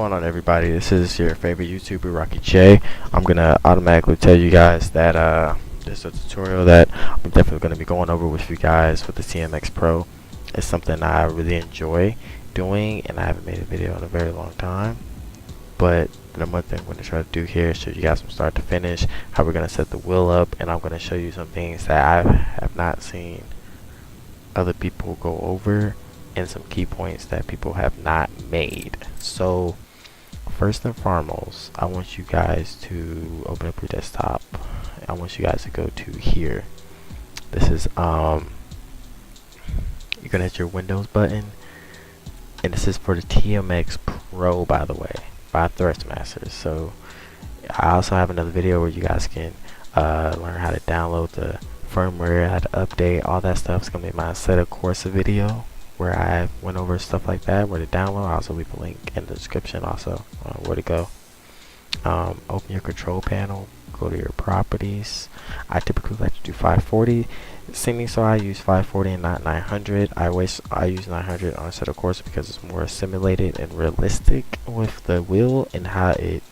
going on, everybody? This is your favorite YouTuber, Rocky J. I'm gonna automatically tell you guys that this is a tutorial that I'm definitely gonna be going over with you guys with the TMX Pro. It's something I really enjoy doing, and I haven't made a video in a very long time. But the one thing I'm gonna try to do here is show you guys from start to finish how we're gonna set the wheel up, and I'm gonna show you some things that I have not seen other people go over, and some key points that people have not made. So first and foremost, I want you guys to open up your desktop. I want you guys to go to here. This is you're gonna hit your Windows button, and this is for the TMX Pro, by the way, by Thrustmasters. So I also have another video where you guys can learn how to download the firmware, how to update, all that stuff. It's gonna be my setup course video where I went over stuff like that, where to download. I'll also leave a link in the description also where to go. Open your control panel, go to your properties. I typically like to do 540. Seeming so I use 540 and not 900. I use 900 on setup course because it's more simulated and realistic with the wheel and how it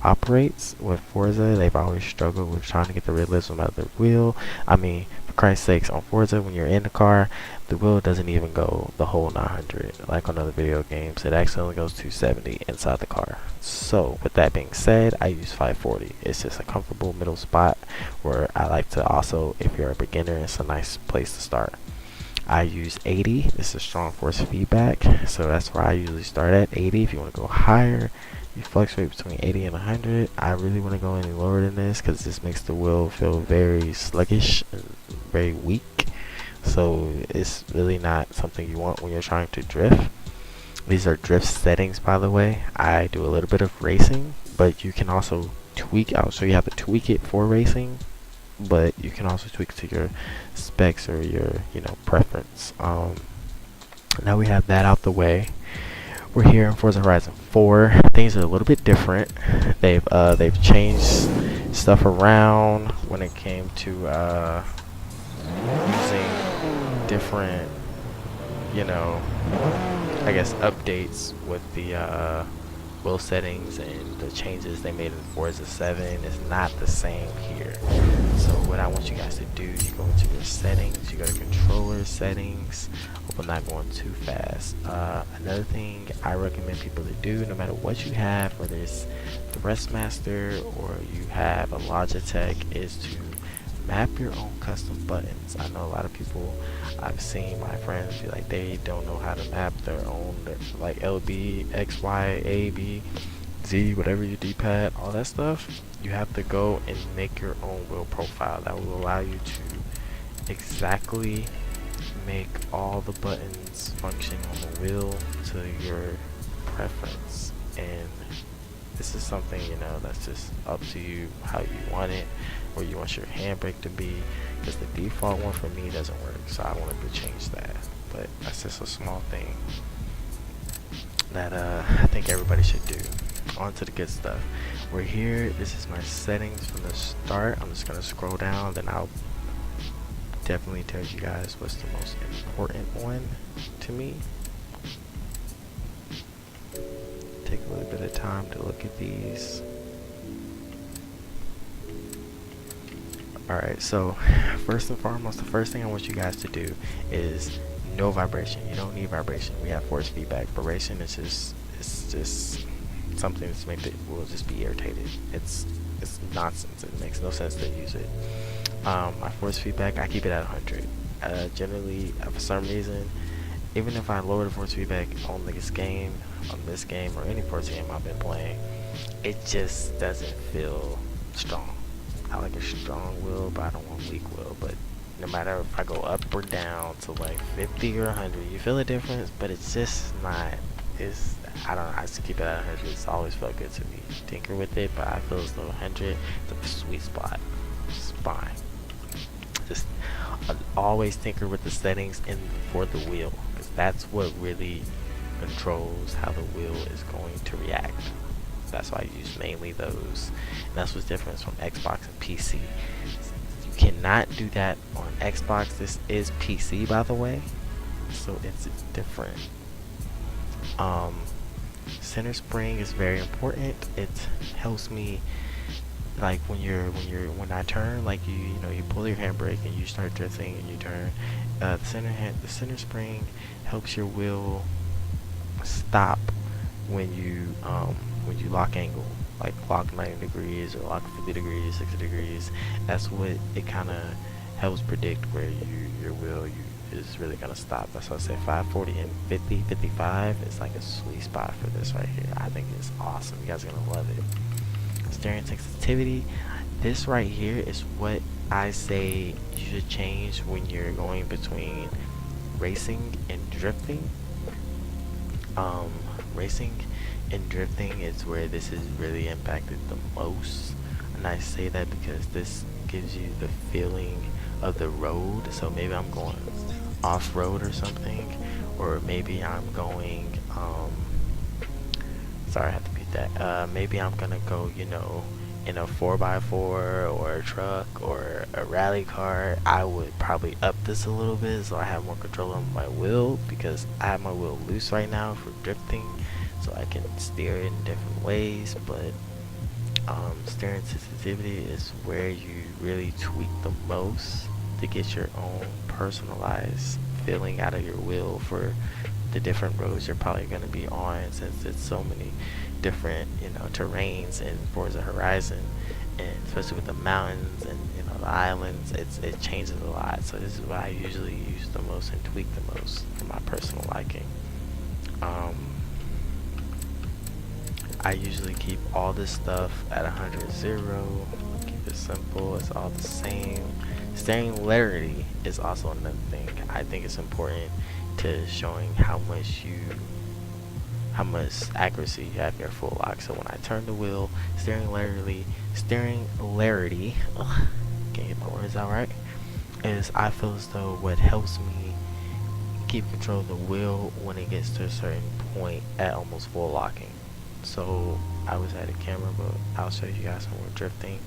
operates. With Forza, they've always struggled with trying to get the realism out of the wheel. I mean, for Christ's sakes, on Forza, when you're in the car, the wheel doesn't even go the whole 900 like on other video games. It actually only goes 270 inside the car. So with that being said, I use 540. It's just a comfortable middle spot where I like to also, if you're a beginner, it's a nice place to start. I use 80. This is strong force feedback, so that's where I usually start at 80. If you want to go higher, you fluctuate between 80 and 100. I really want to go any lower than this because this makes the wheel feel very sluggish and very weak. So it's really not something you want when you're trying to drift. These are drift settings, by the way. I do a little bit of racing, but you can also tweak out. So you have to tweak it for racing, but you can also tweak to your specs or your preference. Now we have that out the way. We're here in Forza Horizon 4. Things are a little bit different. They've changed stuff around when it came to using different, I guess updates with the wheel settings, and the changes they made in Forza 7 is not the same here. So what I want you guys to do, you go into your settings, you go to controller settings. Hope I'm not going too fast. Another thing I recommend people to do, no matter what you have, whether it's the Thrustmaster or you have a Logitech, is to map your own custom buttons. I know a lot of people, I've seen my friends be like, they don't know how to map their own, like LB, X, Y, A, B, Z, whatever your D-pad, all that stuff. You have to go and make your own wheel profile that will allow you to exactly make all the buttons function on the wheel to your preference. And this is something, that's just up to you how you want it, where you want your handbrake to be, because the default one for me doesn't work, so I wanted to change that. But that's just a small thing that I think everybody should do. On to the good stuff. We're here. This is my settings from the start. I'm just gonna scroll down, then I'll definitely tell you guys what's the most important one to me. Take a little bit of time to look at these. Alright, so first and foremost, the first thing I want you guys to do is no vibration. You don't need vibration. We have force feedback. Vibration is just something that's made it will just be irritated. It's nonsense. It makes no sense to use it. My force feedback, I keep it at 100. Generally, for some reason, even if I lower the force feedback on this game, or any Forza game I've been playing, it just doesn't feel strong. I like a strong wheel, but I don't want a weak wheel. But no matter if I go up or down to like 50 or 100, you feel a difference, but it's just not. I don't know. I just keep it at 100. It's always felt good to me. Tinker with it, but I feel as though 100 is a sweet spot. It's fine. Just always tinker with the settings for the wheel, because that's what really controls how the wheel is going to react. That's why I use mainly those, and that's what's different from Xbox and PC. You cannot do that on Xbox. This is PC, by the way, so it's different. Center spring is very important. It helps me, like when I turn, like you pull your handbrake and you start drifting and you turn. The center spring helps your wheel stop when you lock angle, like lock 90 degrees or lock 50 degrees, 60 degrees. That's what it kind of helps predict where your wheel is really gonna stop. That's why I say 540 and 50, 55 is like a sweet spot for this right here. I think it's awesome. You guys are gonna love it. Steering sensitivity. This right here is what I say you should change when you're going between racing and drifting. Racing and drifting is where this is really impacted the most, and I say that because this gives you the feeling of the road. So maybe I'm going off-road or something, or maybe I'm going sorry, I have to beat that. Maybe I'm gonna go, in a 4x4 or a truck or a rally car. I would probably up this a little bit so I have more control on my wheel, because I have my wheel loose right now for drifting, so I can steer it in different ways. But steering sensitivity is where you really tweak the most to get your own personalized feeling out of your wheel for the different roads you're probably going to be on, since it's so many different terrains in Forza Horizon, and especially with the mountains and the islands, it changes a lot. So this is what I usually use the most and tweak the most for my personal liking. I usually keep all this stuff at 100 0. Keep it simple. It's all the same. Steering clarity is also another thing. I think it's important to showing how much accuracy you have in your full lock. So when I turn the wheel, steering clarity, ugh, can't get my words out right, is I feel as though what helps me keep control of the wheel when it gets to a certain point at almost full locking. So I was at a camera, but I'll show you guys when we're drifting.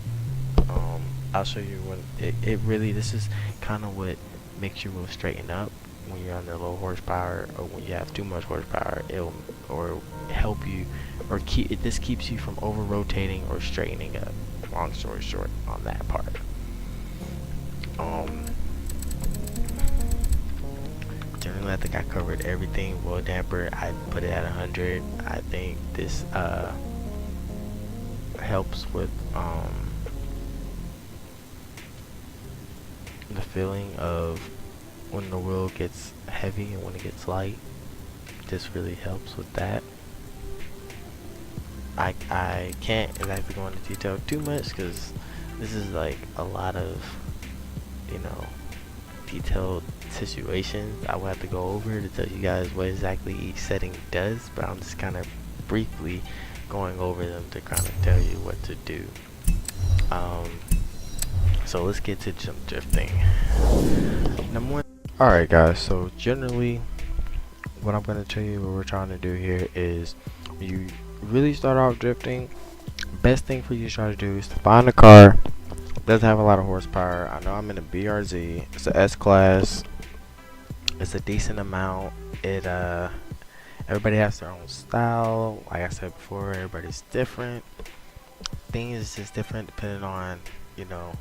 I'll show you when it really, this is kind of what makes your wheel straighten up when you're under low horsepower, or when you have too much horsepower. It'll or help you, or this keeps you from over rotating or straightening up. Long story short on that part. Generally, I think I covered everything. Wheel damper, I put it at 100. I think this helps with the feeling of when the wheel gets heavy and when it gets light. This really helps with that. I can't exactly go into detail too much because this is like a lot of detailed situations I will have to go over to tell you guys what exactly each setting does, but I'm just kind of briefly going over them to kind of tell you what to do. So let's get to jump drifting. Number one. Alright guys, so generally what I'm going to tell you what we're trying to do here is, you really start off drifting, best thing for you to try to do is to find a car that doesn't have a lot of horsepower. I know I'm in a BRZ, it's a S-Class, it's a decent amount. Everybody has their own style. Like I said before, everybody's different. Things is just different depending on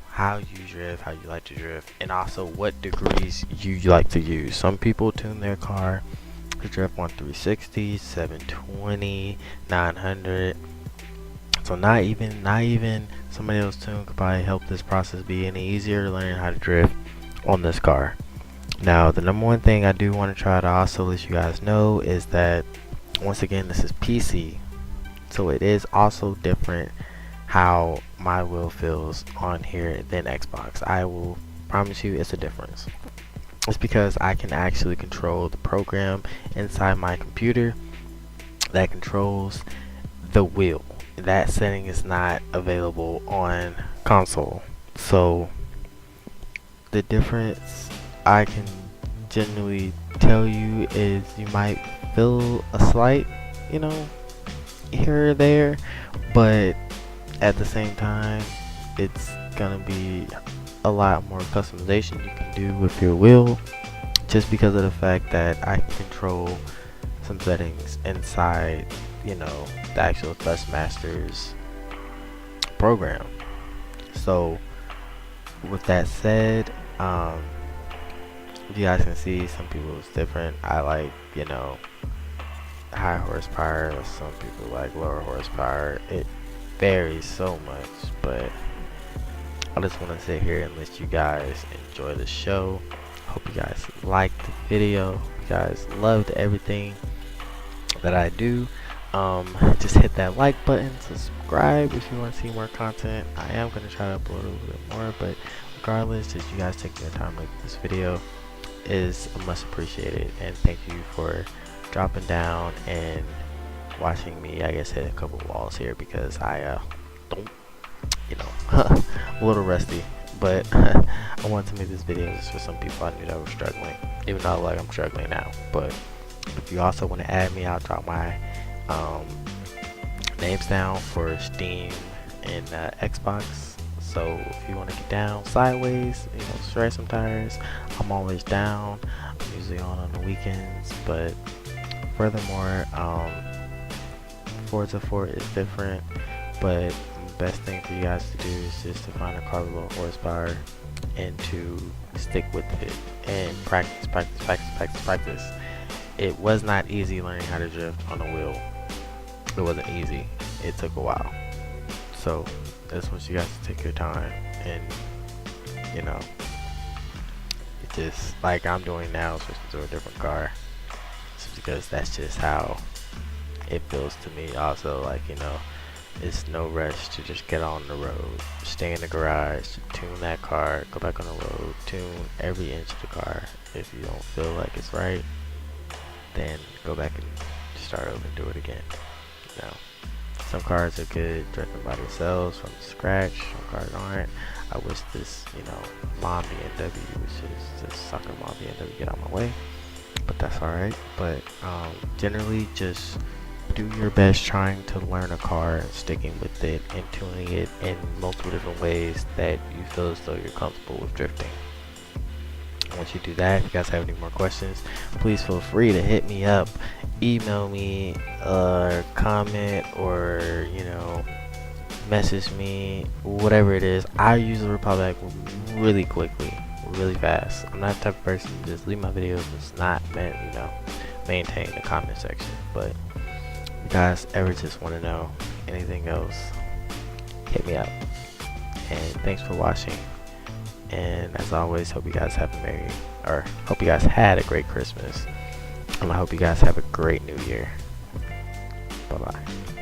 how you drift, how you like to drift, and also what degrees you like to use. Some people tune their car to drift on 360, 720, 900. So not even somebody else tune could probably help this process be any easier to learn how to drift on this car. Now, the number one thing I do want to try to also let you guys know is that, once again, this is PC, so it is also different how my wheel feels on here than Xbox. I will promise you it's a difference. It's because I can actually control the program inside my computer that controls the wheel. That setting is not available on console. So the difference I can generally tell you is you might feel a slight, here or there, but at the same time, it's gonna be a lot more customization you can do with your wheel, just because of the fact that I can control some settings inside, you know, the actual Thrustmasters program. So with that said, you guys can see some people it's different. I like, you know, high horsepower, some people like lower horsepower. It varies so much, but I just want to sit here and let you guys enjoy the show. Hope you guys liked the video. Hope you guys loved everything that I do. Just hit that like button, subscribe if you want to see more content. I am going to try to upload a little bit more, but regardless, just you guys taking your time to make this video is much appreciated, and thank you for dropping down and watching me, I guess, hit a couple walls here because I don't, you know, I'm a little rusty, but I wanted to make this video just for some people I knew that were struggling, even though like I'm struggling now. But if you also want to add me, I'll drop my names down for Steam and Xbox. So if you want to get down sideways, you know, stretch some tires, I'm always down. I'm usually on the weekends, but furthermore, Forza 4 is different, but the best thing for you guys to do is just to find a car with low horsepower and to stick with it and practice. It was not easy learning how to drift on a wheel. It wasn't easy. It took a while. So I just want you guys to take your time and, you know, it just like I'm doing now, switching to a different car, just because that's just how it feels to me. Also, like, you know, it's no rush to just get on the road, stay in the garage, tune that car, go back on the road, tune every inch of the car. If you don't feel like it's right, then go back and start over and do it again. You know, some cars are good drifting by themselves from scratch, some cars aren't. I wish this, you know, mom BMW, which is this sucker mom BMW, get out of my way, but that's alright. But generally just do your best trying to learn a car and sticking with it and tuning it in multiple different ways that you feel as though you're comfortable with drifting. Once you do that, if you guys have any more questions, please feel free to hit me up, email me, or comment, or, you know, message me, whatever it is. I usually reply back really quickly, really fast. I'm not the type of person to just leave my videos. It's not meant, you know, maintain the comment section. But if you guys ever just want to know anything else, hit me up. And thanks for watching. And as always, hope you guys have hope you guys had a great Christmas, and I hope you guys have a great New Year. Bye bye.